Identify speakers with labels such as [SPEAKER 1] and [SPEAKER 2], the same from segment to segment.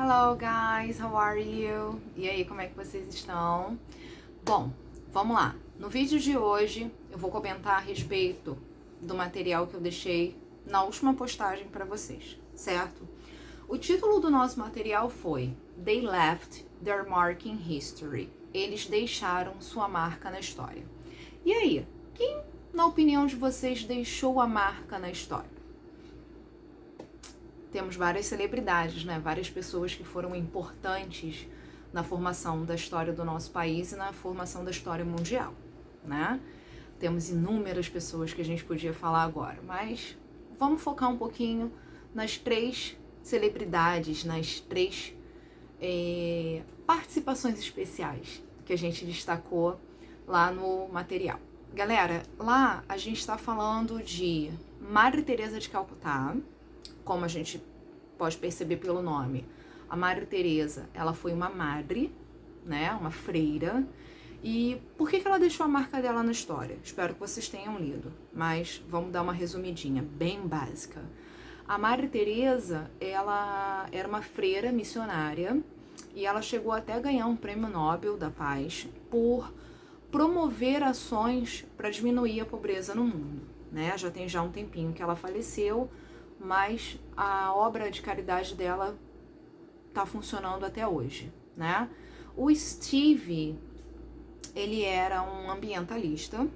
[SPEAKER 1] Hello guys, how are you? E aí, como é que vocês estão? Bom, vamos lá. No vídeo de hoje eu vou comentar a respeito do material que eu deixei na última postagem para vocês, certo? O título do nosso material foi They Left Their Mark in History. Eles deixaram sua marca na história. E aí, quem, na opinião de vocês, deixou a marca na história? Temos várias celebridades, né? Várias pessoas que foram importantes na formação da história do nosso país e na formação da história mundial, né? Temos inúmeras pessoas que a gente podia falar agora, mas vamos focar um pouquinho nas três celebridades, nas três participações especiais que a gente destacou lá no material. Galera, lá a gente está falando de Madre Teresa de Calcutá. Como a gente pode perceber pelo nome, a Madre Teresa, ela foi uma madre, né, uma freira. E por que ela deixou a marca dela na história? Espero que vocês tenham lido, mas vamos dar uma resumidinha, bem básica. A Madre Teresa, ela era uma freira missionária e ela chegou até a ganhar um prêmio Nobel da Paz por promover ações para diminuir a pobreza no mundo, né? Já tem um tempinho que ela faleceu, mas a obra de caridade dela tá funcionando até hoje, né? O Steve, ele era um ambientalista,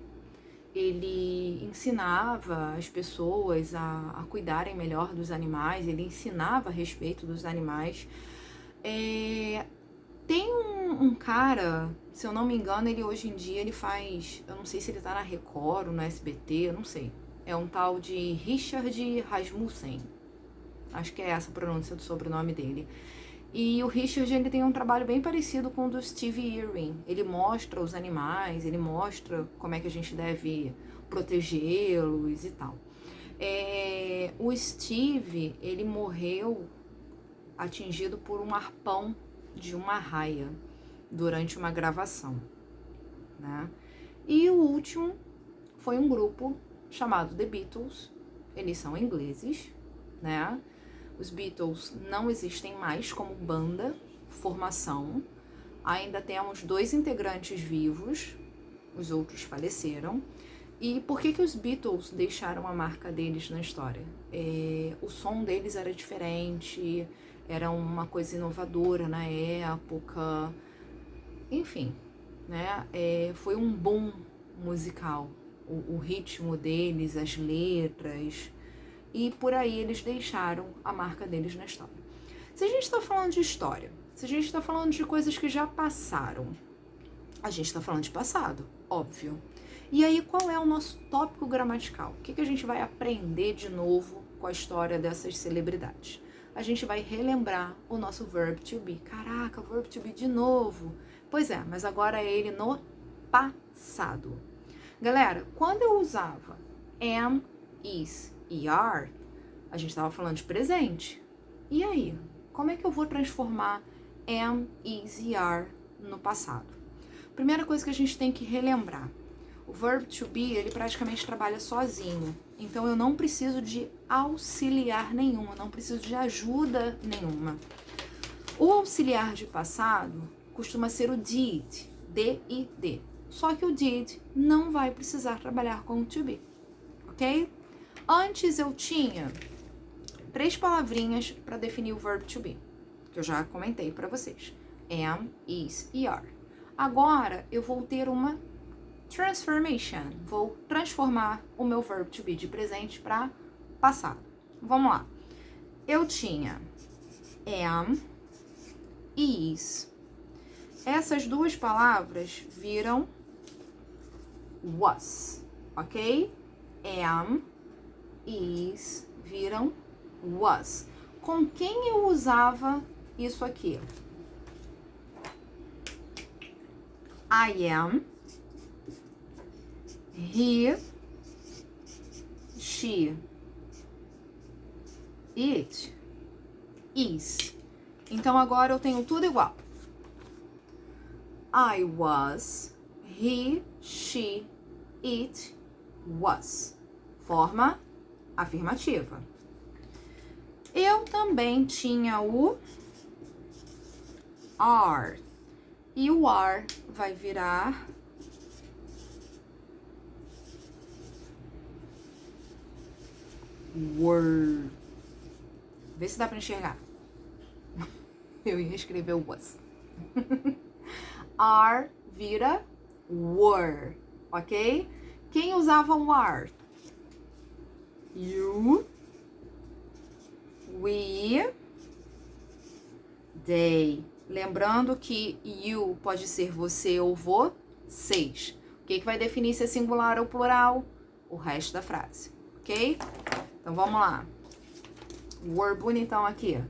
[SPEAKER 1] ele ensinava as pessoas a cuidarem melhor dos animais, ele ensinava a respeito dos animais. Tem um cara, se eu não me engano, ele hoje em dia ele faz, eu não sei se ele tá na Record ou no SBT, eu não sei. É um tal de Richard Rasmussen. Acho que é essa a pronúncia do sobrenome dele. E o Richard, ele tem um trabalho bem parecido com o do Steve Irwin. Ele mostra os animais, ele mostra como é que a gente deve protegê-los e tal. O Steve, ele morreu atingido por um arpão de uma raia durante uma gravação, né? E o último foi um grupo chamado The Beatles. Eles são ingleses, né? Os Beatles não existem mais como banda, formação. Ainda temos 2 integrantes vivos, os outros faleceram. E por que os Beatles deixaram a marca deles na história? O som deles era diferente, era uma coisa inovadora na época, enfim, né? Foi um boom musical. O ritmo deles, as letras, e por aí eles deixaram a marca deles na história. Se a gente está falando de história, se a gente está falando de coisas que já passaram, a gente está falando de passado, óbvio. E aí, qual é o nosso tópico gramatical? O que a gente vai aprender de novo com a história dessas celebridades? A gente vai relembrar o nosso verb to be. Caraca, verb to be de novo. Pois é, mas agora é ele no passado. Galera, quando eu usava am, is e are, a gente estava falando de presente. E aí, como é que eu vou transformar am, is e are no passado? Primeira coisa que a gente tem que relembrar, o verb to be, ele praticamente trabalha sozinho. Então eu não preciso de auxiliar nenhum, eu não preciso de ajuda nenhuma. O auxiliar de passado costuma ser o did, D-I-D. Só que o did não vai precisar trabalhar com o to be, ok? Antes eu tinha 3 palavrinhas para definir o verb to be, que eu já comentei para vocês. Am, is e are. Agora eu vou ter uma transformation. Vou transformar o meu verb to be de presente para passado. Vamos lá. Eu tinha am, is. Essas 2 palavras viram was, ok? Am, is, viram was. Com quem eu usava isso aqui? I am, he, she, it, is. Então agora eu tenho tudo igual. I was, he, she, it, was. Forma afirmativa. Eu também tinha o are. E o are vai virar were. Vê se dá pra enxergar. Eu ia escrever was. Are vira were, ok? Quem usava o are? You, we, they. Lembrando que you pode ser você ou vocês. O que vai definir se é singular ou plural? O resto da frase, ok? Então vamos lá. Were bonitão aqui.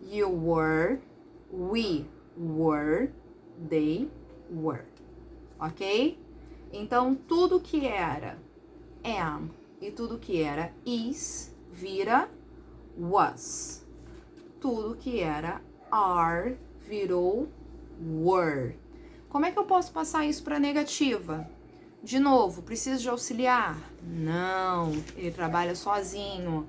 [SPEAKER 1] You were, we were, they were, ok? Então tudo que era am e tudo que era is vira was. Tudo que era are virou were. Como é que eu posso passar isso para negativa? De novo, preciso de auxiliar? Não, ele trabalha sozinho.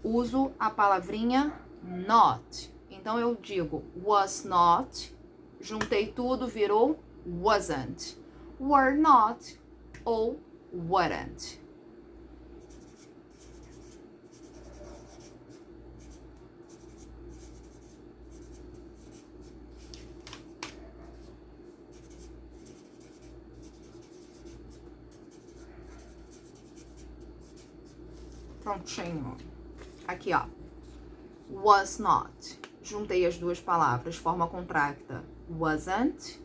[SPEAKER 1] Uso a palavrinha not. Então eu digo was not, juntei tudo, virou wasn't. Were not ou weren't. Prontinho. Aqui, ó. Was not. Juntei as duas palavras, forma contracta. Wasn't.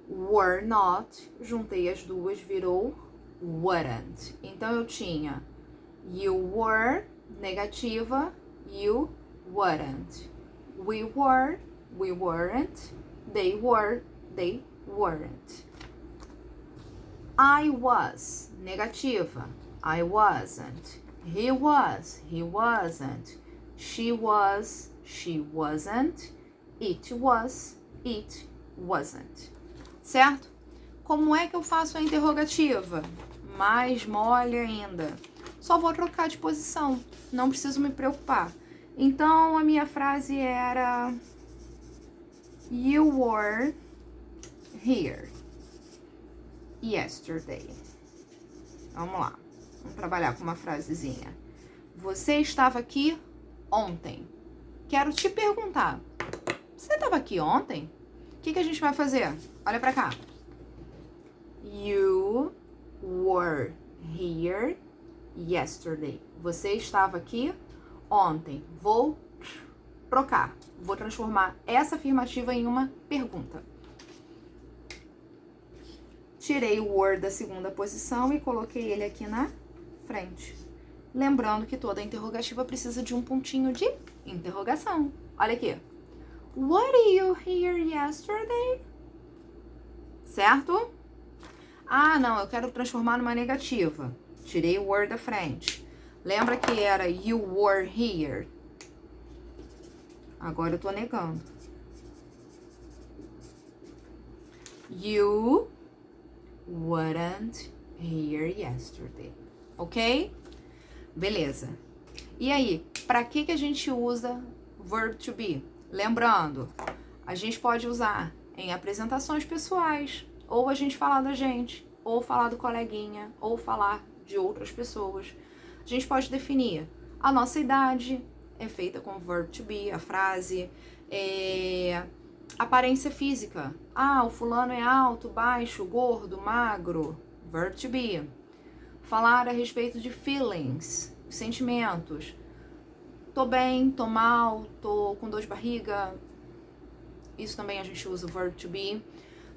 [SPEAKER 1] Were not. Juntei as duas, virou weren't. Então, eu tinha you were, negativa, you weren't. We were, we weren't. They were, they weren't. I was, negativa. I wasn't. He was, he wasn't. She was, she wasn't. It was, it wasn't. Certo? Como é que eu faço a interrogativa? Mais mole ainda. Só vou trocar de posição. Não preciso me preocupar. Então, a minha frase era You were here yesterday. Vamos lá. Vamos trabalhar com uma frasezinha. Você estava aqui ontem. Quero te perguntar. Você estava aqui ontem? O que a gente vai fazer? Olha pra cá. You were here yesterday. Você estava aqui ontem. Vou trocar. Vou transformar essa afirmativa em uma pergunta. Tirei o were da segunda posição e coloquei ele aqui na frente. Lembrando que toda interrogativa precisa de um pontinho de interrogação. Olha aqui. Were you here yesterday? Certo? Ah, não, eu quero transformar numa negativa. Tirei o were da frente. Lembra que era you were here? Agora eu tô negando. You weren't here yesterday. Ok? Beleza. E aí, para que a gente usa verb to be? Lembrando, a gente pode usar em apresentações pessoais, ou a gente falar da gente, ou falar do coleguinha, ou falar de outras pessoas. A gente pode definir a nossa idade, é feita com verb to be, a frase, aparência física. Ah, o fulano é alto, baixo, gordo, magro, verb to be. Falar a respeito de feelings, sentimentos. Tô bem, tô mal, tô com dor de barriga. Isso também a gente usa o verb to be.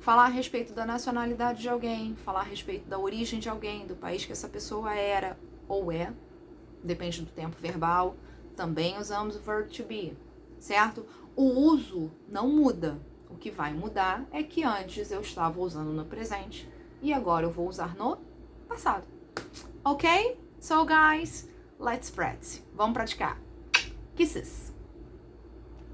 [SPEAKER 1] Falar a respeito da nacionalidade de alguém, falar a respeito da origem de alguém, do país que essa pessoa era ou é, depende do tempo verbal. Também usamos o verb to be, certo? O uso não muda. O que vai mudar é que antes eu estava usando no presente e agora eu vou usar no passado. Ok? So, guys, let's practice. Vamos praticar. Kisses!